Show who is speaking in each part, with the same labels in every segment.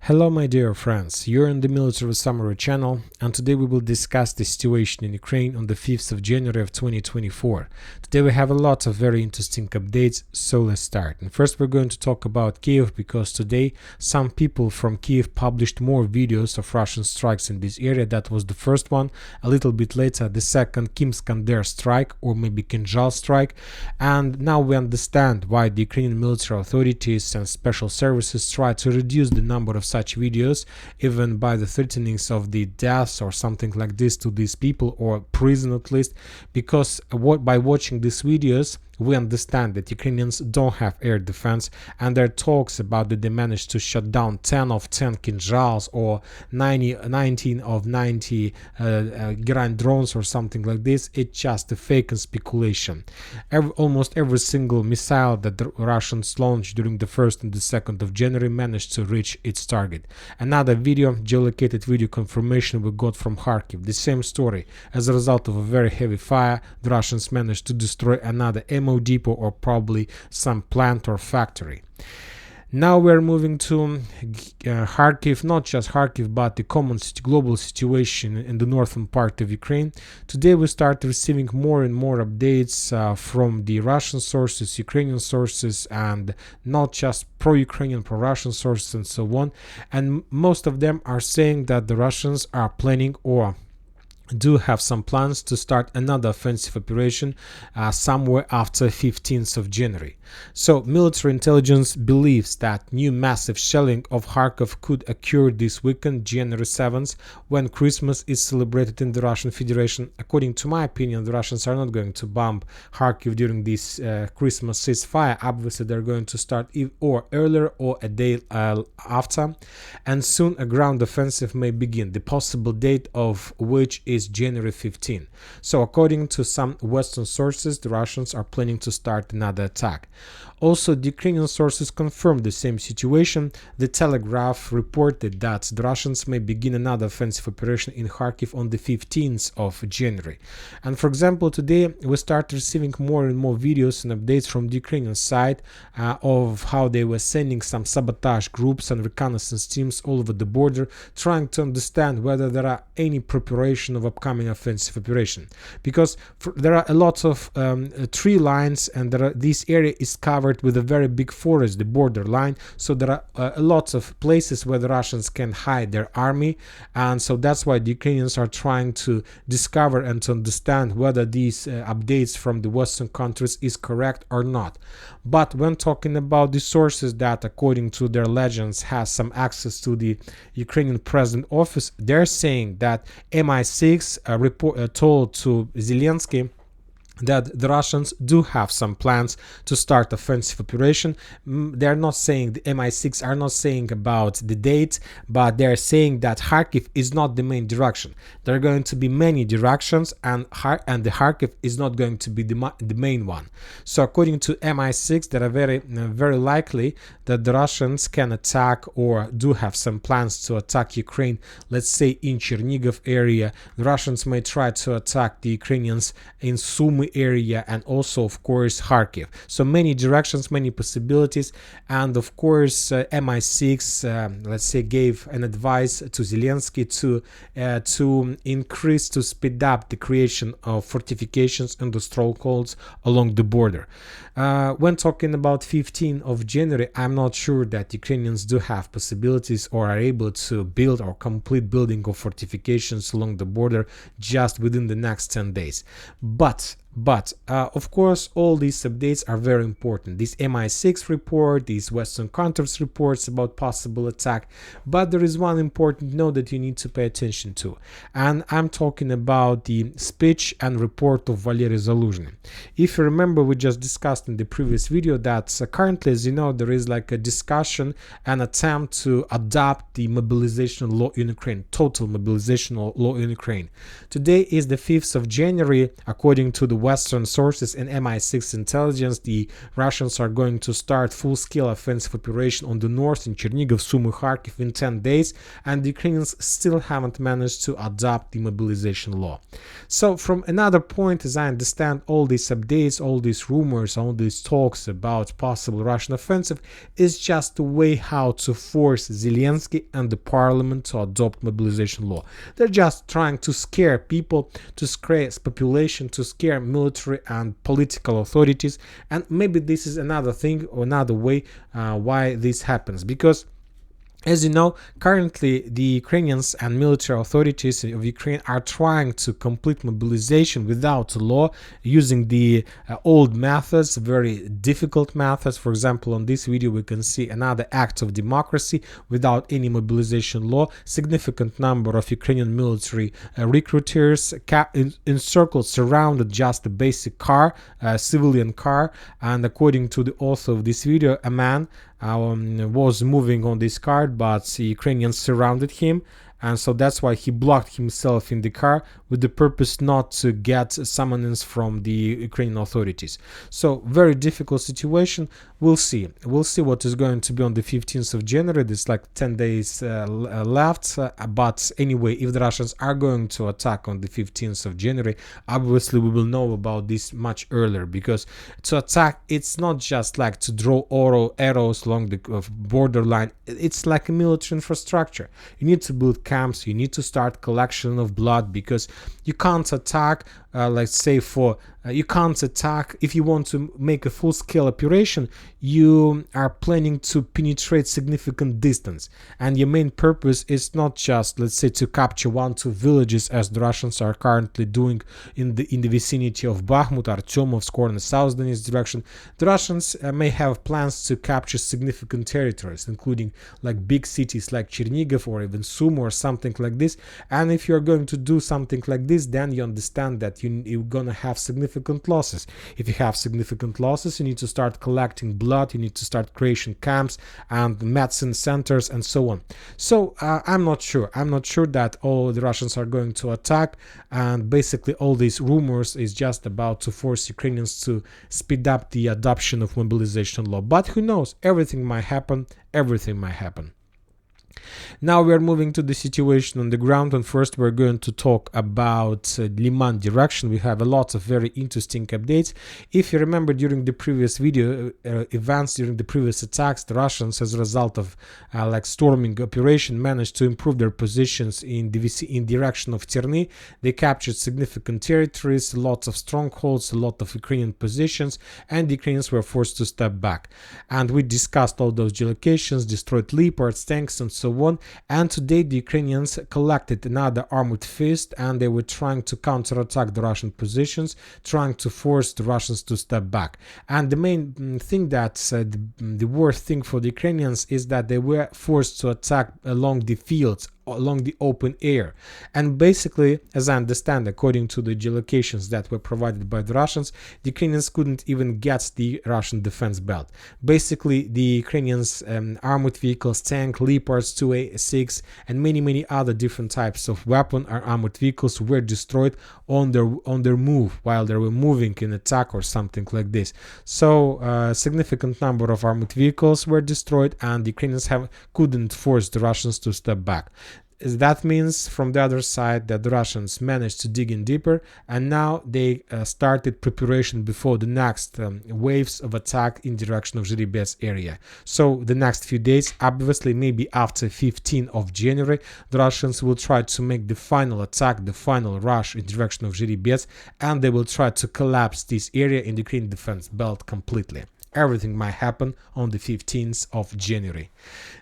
Speaker 1: Hello my dear friends, you're on the Military Summary channel, and today we will discuss the situation in Ukraine on the 5th of January of 2024. Today we have a lot of very interesting updates, so let's start. And first we're going to talk about Kiev, because today some people from Kiev published more videos of Russian strikes in this area. That was the first one. A little bit later the second Kimskander strike, or maybe Kinzhal strike, and now we understand why the Ukrainian military authorities and special services try to reduce the number of such videos, even by the threatenings of the deaths or something like this to these people, or prison at least, because by watching these videos we understand that Ukrainians don't have air defense, and their talks about that they managed to shut down 10 of 10 Kinzhals or 19 of 90 Grand drones or something like this, it's just a fake and speculation. Almost every single missile that the Russians launched during the 1st and the 2nd of January managed to reach its target. Another video, geolocated video confirmation we got from Kharkiv, the same story. As a result of a very heavy fire, the Russians managed to destroy another ammo depot or probably some plant or factory. Now we're moving to Kharkiv, not just Kharkiv, but the common global situation in the northern part of Ukraine. Today we start receiving more and more updates from the Russian sources, Ukrainian sources, and not just pro-Ukrainian, pro-Russian sources and so on. And most of them are saying that the Russians are planning or do have some plans to start another offensive operation somewhere after 15th of January. So military intelligence believes that new massive shelling of Kharkiv could occur this weekend, January 7th, when Christmas is celebrated in the Russian Federation. According to my opinion, the Russians are not going to bomb Kharkiv during this Christmas ceasefire. Obviously they're going to start or earlier or a day after, and soon a ground offensive may begin, the possible date of which is January 15. So according to some Western sources, the Russians are planning to start another attack. Also, the Ukrainian sources confirmed the same situation. The Telegraph reported that the Russians may begin another offensive operation in Kharkiv on the 15th of January. And for example, today we start receiving more and more videos and updates from the Ukrainian side of how they were sending some sabotage groups and reconnaissance teams all over the border, trying to understand whether there are any preparation of upcoming offensive operation. Because there are a lot of tree lines, and this area is covered with a very big forest, the border line, so there are a lot of places where the Russians can hide their army, and so that's why the Ukrainians are trying to discover and to understand whether these updates from the Western countries is correct or not. But when talking about the sources that, according to their legends, has some access to the Ukrainian president office, they're saying that MI6 told to Zelensky that the Russians do have some plans to start offensive operation. They're not saying, the MI6 are not saying about the date, but they're saying that Kharkiv is not the main direction. There are going to be many directions, and the Kharkiv is not going to be the main one. So according to MI6, that are very likely that the Russians can attack or do have some plans to attack Ukraine, let's say in Chernihiv area. The Russians may try to attack the Ukrainians in Sumy area, and also of course Kharkiv. So many directions, many possibilities, and of course MI6 let's say gave an advice to Zelensky to increase, to speed up the creation of fortifications and the strongholds along the border. When talking about 15th of January, I'm not sure that Ukrainians do have possibilities or are able to build or complete building of fortifications along the border just within the next 10 days. But of course all these updates are very important. This MI6 report, these Western countries reports about possible attack, but there is one important note that you need to pay attention to, and I'm talking about the speech and report of Valery Zaluzhny. If you remember, we just discussed in the previous video that currently, as you know, there is like a discussion and attempt to adopt the mobilization law in Ukraine, total mobilization law in Ukraine. Today is the 5th of January, according to the Western sources and MI6 intelligence, the Russians are going to start full-scale offensive operation on the north in Chernihiv, Sumy, Kharkiv in 10 days, and the Ukrainians still haven't managed to adopt the mobilization law. So from another point, as I understand, all these updates, all these rumors, all these talks about possible Russian offensive is just a way how to force Zelensky and the parliament to adopt mobilization law. They're just trying to scare people, to scare population, to scare military and political authorities, and maybe this is another thing or another way why this happens, because as you know, currently the Ukrainians and military authorities of Ukraine are trying to complete mobilization without law, using the old methods, very difficult methods. For example, on this video we can see another act of democracy without any mobilization law. Significant number of Ukrainian military recruiters encircled, surrounded just a basic car, civilian car, and according to the author of this video, a man was moving on this car, but the Ukrainians surrounded him, and so that's why he blocked himself in the car with the purpose not to get summons from the Ukrainian authorities. So very difficult situation. We'll see what is going to be on the 15th of January. There's like 10 days left, but anyway, if the Russians are going to attack on the 15th of January, obviously we will know about this much earlier, because to attack, it's not just like to draw arrows along the borderline. It's like a military infrastructure. You need to build camps, you need to start collection of blood, because you can't attack let's say you can't attack if you want to make a full-scale operation. You are planning to penetrate significant distance, and your main purpose is not just, let's say, to capture 1-2 villages as the Russians are currently doing in the vicinity of Bakhmut, Artyomovsk, or in the South Donetsk direction. The Russians may have plans to capture significant territories, including like big cities like Chernihiv or even Sumy or something like this. And if you're going to do something like this, then you understand that you're gonna have significant losses. If you have significant losses, you need to start collecting blood, you need to start creating camps and medicine centers and so on. So I'm not sure that all the Russians are going to attack, and basically all these rumors is just about to force Ukrainians to speed up the adoption of mobilization law. But who knows, everything might happen. Now we are moving to the situation on the ground, and first we're going to talk about Lyman direction. We have a lot of very interesting updates. If you remember, during the previous video events, during the previous attacks, the Russians, as a result of like storming operation, managed to improve their positions in direction of Terny. They captured significant territories, lots of strongholds, a lot of Ukrainian positions, and the Ukrainians were forced to step back. And we discussed all those geolocations, destroyed Leopards, tanks, and so on. And today the Ukrainians collected another armored fist, and they were trying to counterattack the Russian positions, trying to force the Russians to step back. And the main thing that's the worst thing for the Ukrainians is that they were forced to attack along the fields, along the open air. And basically, as I understand, according to the geolocations that were provided by the Russians, the Ukrainians couldn't even get the Russian defense belt. Basically, the Ukrainians armored vehicles, tank, Leopards 2A6, and many other different types of weapon or armored vehicles were destroyed on their move, while they were moving in attack or something like this. So a significant number of armored vehicles were destroyed, and the Ukrainians couldn't force the Russians to step back. That means, from the other side, that the Russians managed to dig in deeper, and now they started preparation before the next waves of attack in direction of Zhiribets area. So the next few days, obviously maybe after 15th of January, the Russians will try to make the final attack, the final rush in direction of Zhiribets, and they will try to collapse this area in the Ukrainian defense belt completely. Everything might happen on the 15th of January.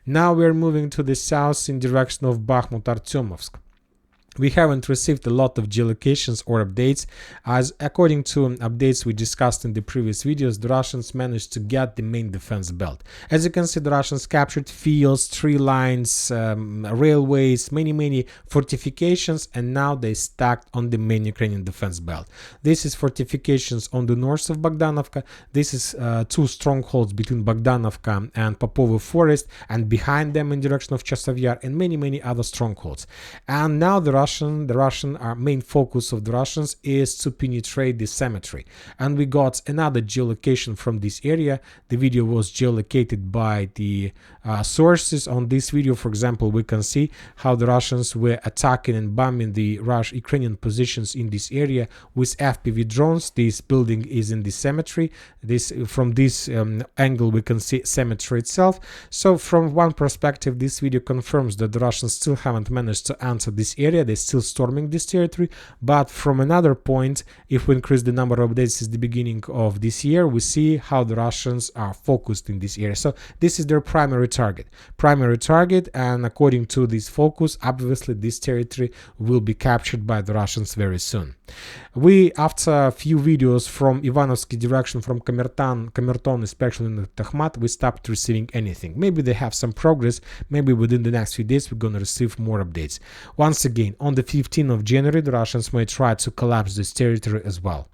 Speaker 1: Now we're moving to the south in direction of Bakhmut, Artyomovsk. We haven't received a lot of geolocations or updates, as according to updates we discussed in the previous videos, the Russians managed to get the main defense belt. As you can see, the Russians captured fields, tree lines, railways, many fortifications, and now they stacked on the main Ukrainian defense belt. This is fortifications on the north of Bogdanovka. This is two strongholds between Bogdanovka and Popovo forest, and behind them in direction of Chasov Yar, and many other strongholds. And now the Russian main focus of the Russians is to penetrate the cemetery. And we got another geolocation from this area. The video was geolocated by the sources. On this video, for example, we can see how the Russians were attacking and bombing the Ukrainian positions in this area with FPV drones. This building is in the cemetery. From this angle, we can see cemetery itself. So from one perspective, this video confirms that the Russians still haven't managed to enter this area. They're still storming this territory. But from another point, if we increase the number of days since the beginning of this year, we see how the Russians are focused in this area. So this is their primary target. And according to this focus, obviously this territory will be captured by the Russians very soon. After a few videos from Ivanovsky direction, from Kamerton, especially in the Bakhmut, we stopped receiving anything. Maybe they have some progress. Maybe within the next few days we're going to receive more updates. Once again, on the 15th of January, the Russians may try to collapse this territory as well.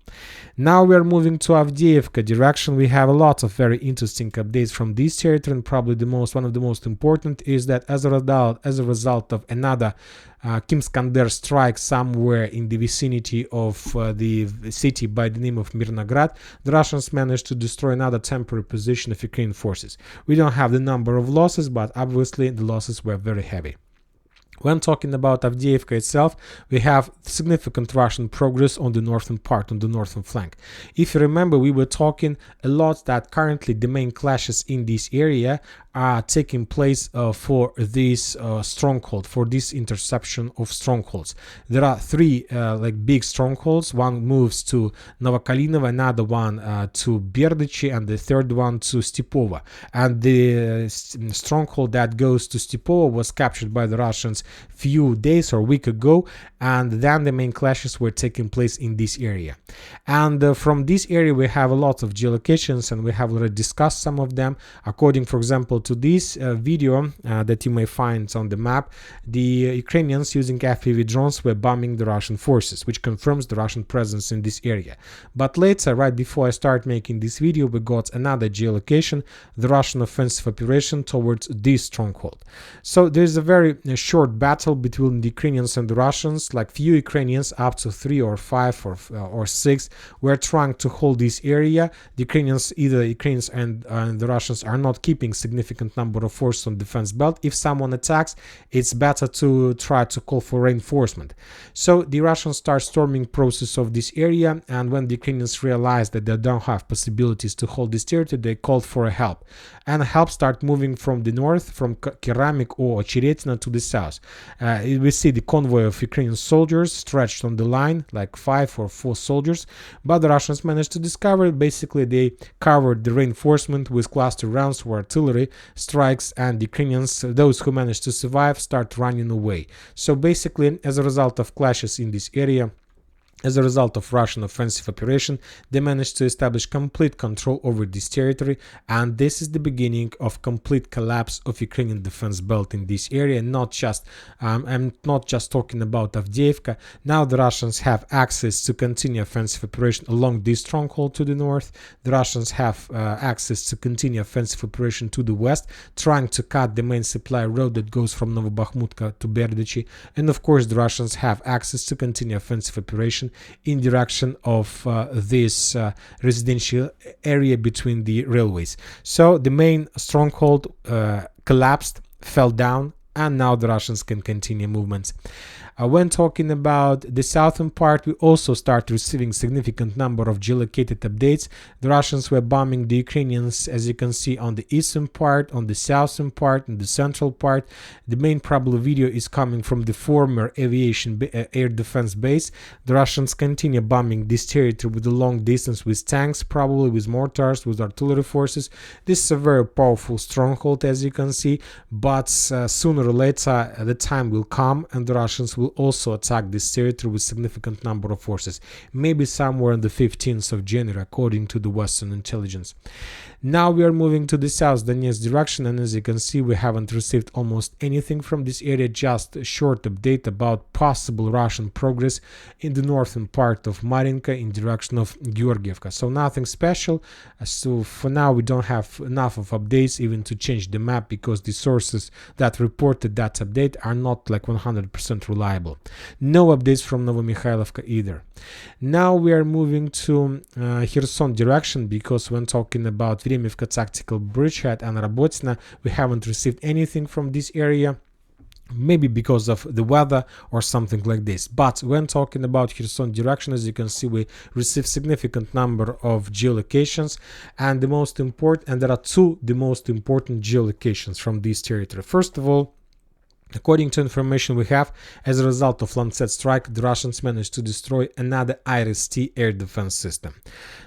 Speaker 1: Now we are moving to Avdiivka direction. We have a lot of very interesting updates from this territory, and probably one of the most important is that as a result of another Kim Skander strike somewhere in the vicinity of the city by the name of Mirnograd, the Russians managed to destroy another temporary position of Ukrainian forces. We don't have the number of losses, but obviously the losses were very heavy. When talking about Avdiivka itself, we have significant Russian progress on the northern part, on the northern flank. If you remember, we were talking a lot that currently the main clashes in this area are taking place for this stronghold, for this interception of strongholds. There are three big strongholds. One moves to Novokalinovo, another one to Berdychi, and the third one to Stepova. And the stronghold that goes to Stepova was captured by the Russians few days or week ago, and then the main clashes were taking place in this area. And from this area we have a lot of geolocations, and we have already discussed some of them. According, for example, to this video that you may find on the map, the Ukrainians using FPV drones were bombing the Russian forces, which confirms the Russian presence in this area. But later, right before I start making this video, we got another geolocation, the Russian offensive operation towards this stronghold. So there's a very short battle between the Ukrainians and the Russians. Like few Ukrainians, up to 3 or 5 or 6, were trying to hold this area. The Ukrainians, either Ukrainians and the Russians, are not keeping significant number of forces on defense belt. If someone attacks, it's better to try to call for reinforcement. So the Russians start storming process of this area, and when the Ukrainians realized that they don't have possibilities to hold this territory, they called for help. And help start moving from the north, from Keramik or Ocheretina, to the south. We see the convoy of Ukrainian soldiers stretched on the line, like 5 or 4 soldiers, but the Russians managed to discover it. Basically, they covered the reinforcement with cluster rounds or artillery strikes, and the Ukrainians, those who managed to survive, start running away. So basically, as a result of clashes in this area, as a result of Russian offensive operation, they managed to establish complete control over this territory, and this is the beginning of complete collapse of Ukrainian defense belt in this area. I'm not just talking about Avdiivka. Now the Russians have access to continue offensive operation along this stronghold to the north. The Russians have access to continue offensive operation to the west, trying to cut the main supply road that goes from Novobakhmutka to Berdychi. And of course, the Russians have access to continue offensive operation in direction of this residential area between the railways. So the main stronghold collapsed, fell down, and now the Russians can continue movements. When talking about the southern part, we also start receiving significant number of geolocated updates. The Russians were bombing the Ukrainians, as you can see, on the eastern part, on the southern part, and the central part. The main probable video is coming from the former aviation air defense base. The Russians continue bombing this territory with a long distance, with tanks, probably with mortars, with artillery forces. This is a very powerful stronghold, as you can see, but sooner or later the time will come and the Russians will also attack this territory with significant number of forces, maybe somewhere on the 15th of January, according to the Western intelligence. Now we are moving to the south Donetsk direction, and as you can see, we haven't received almost anything from this area, just a short update about possible Russian progress in the northern part of Marinka in direction of Georgievka. So nothing special. So for now we don't have enough of updates even to change the map, because the sources that reported that update are not like 100% reliable. No updates from Novomikhailivka either. Now we are moving to Kherson direction, because when talking about Vremivka tactical bridgehead and Robotina, we haven't received anything from this area. Maybe because of the weather or something like this. But when talking about Kherson direction, as you can see, we receive significant number of geolocations, and there are the most important geolocations from this territory. First of all, according to information we have, as a result of Lancet strike, the Russians managed to destroy another IRIS-T air defense system.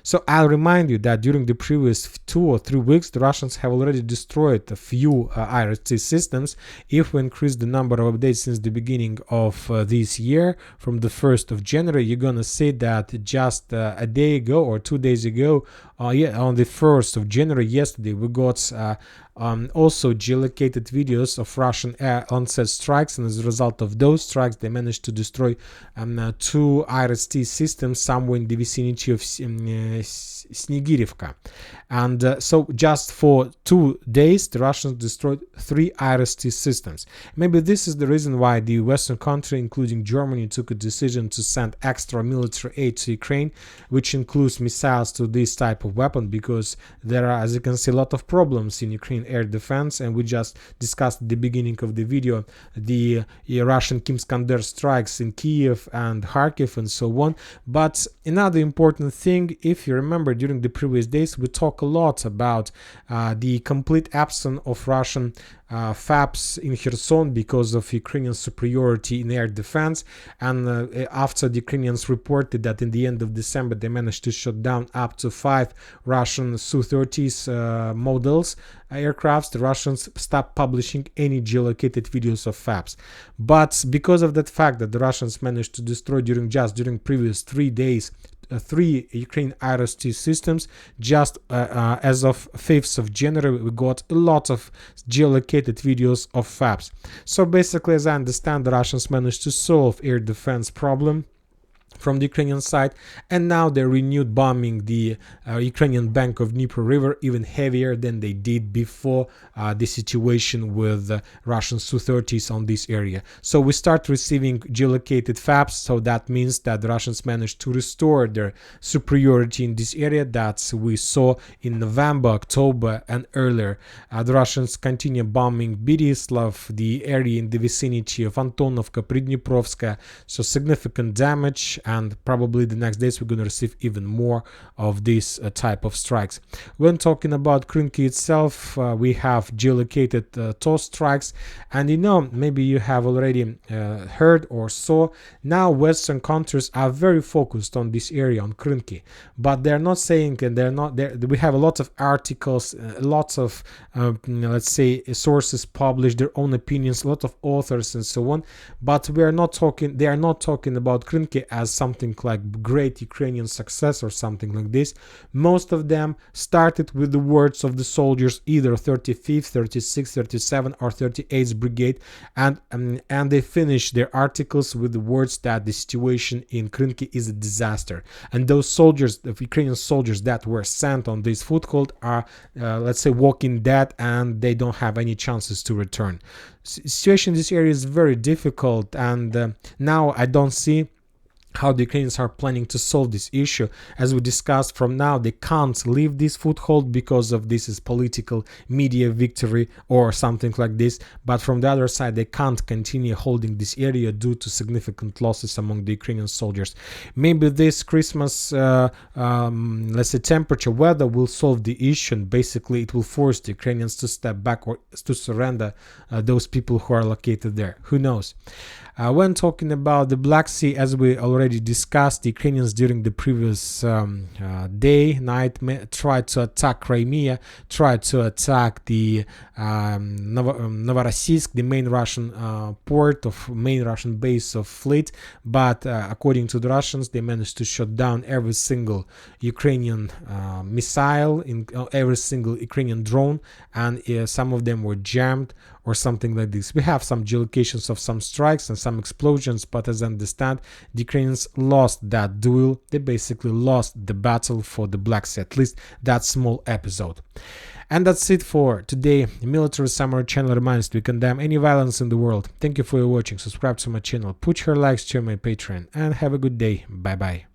Speaker 1: So I'll remind you that during the previous 2 or 3 weeks, the Russians have already destroyed a few IRIS-T systems. If we increase the number of updates since the beginning of this year, from the 1st of January, you're gonna see that just a day ago or 2 days ago, on the 1st of January, yesterday, we got also geolocated videos of Russian air onset strikes, and as a result of those strikes, they managed to destroy 2 IRIS-T systems somewhere in the vicinity of Snegirivka. And so just for 2 days, the Russians destroyed 3 IRIS-T systems. Maybe this is the reason why the Western country, including Germany, took a decision to send extra military aid to Ukraine, which includes missiles to this type of weapon, because there are, as you can see, a lot of problems in Ukraine air defense, and we just discussed at the beginning of the video the Russian Kim-Skander strikes in Kiev and Kharkiv and so on. But another important thing, if you remember, during the previous days we talked a lot about the complete absence of Russian FABs in Kherson because of Ukrainian superiority in air defense, and after the Ukrainians reported that in the end of December they managed to shut down up to 5 Russian Su-30s models aircrafts, the Russians stopped publishing any geolocated videos of FABs. But because of that fact that the Russians managed to destroy during previous 3 days 3 Ukraine IRIS-T systems, just as of 5th of January we got a lot of geolocated videos of FABs. So basically, as I understand, the Russians managed to solve air defense problem from the Ukrainian side, and now they renewed bombing the Ukrainian bank of Dnieper River even heavier than they did before the situation with Russian Su-30s on this area. So we start receiving geolocated FABs, so that means that the Russians managed to restore their superiority in this area that we saw in November, October and earlier. The Russians continue bombing Berislav, the area in the vicinity of Antonovka, Pridniprovska, so significant damage, and probably the next days we're going to receive even more of this type of strikes. When talking about Krynki itself, we have geolocated TOS strikes, and maybe you have already heard or saw, now Western countries are very focused on this area, on Krynki, but they're not saying, and they're not there. We have a lot of articles, lots of let's say sources publish their own opinions, a lot of authors and so on, but they are not talking about Krynki as something like great Ukrainian success or something like this. Most of them started with the words of the soldiers, either 35th, 36th, 37th or 38th Brigade, and they finished their articles with the words that the situation in Krynki is a disaster. And those soldiers, the Ukrainian soldiers that were sent on this foothold, are let's say walking dead, and they don't have any chances to return. Situation in this area is very difficult, and now I don't see how the Ukrainians are planning to solve this issue. As we discussed, from now they can't leave this foothold because of this is political media victory or something like this, but from the other side they can't continue holding this area due to significant losses among the Ukrainian soldiers. Maybe this Christmas let's say temperature weather will solve the issue, and basically it will force the Ukrainians to step back or to surrender those people who are located there. Who knows? When talking about the Black Sea, as we already discussed, the Ukrainians during the previous night tried to attack Crimea, tried to attack the Novorossiysk, the main Russian main Russian base of fleet, but according to the Russians, they managed to shut down every single Ukrainian missile, every single Ukrainian drone, and some of them were jammed or something like this. We have some geolocations of some strikes and some explosions, but as I understand, the Ukrainians lost that duel. They basically lost the battle for the Black Sea, at least that small episode. And that's it for today. The Military Summary channel reminds to condemn any violence in the world. Thank you for your watching. Subscribe to my channel, put your likes, share my Patreon, and have a good day. Bye bye.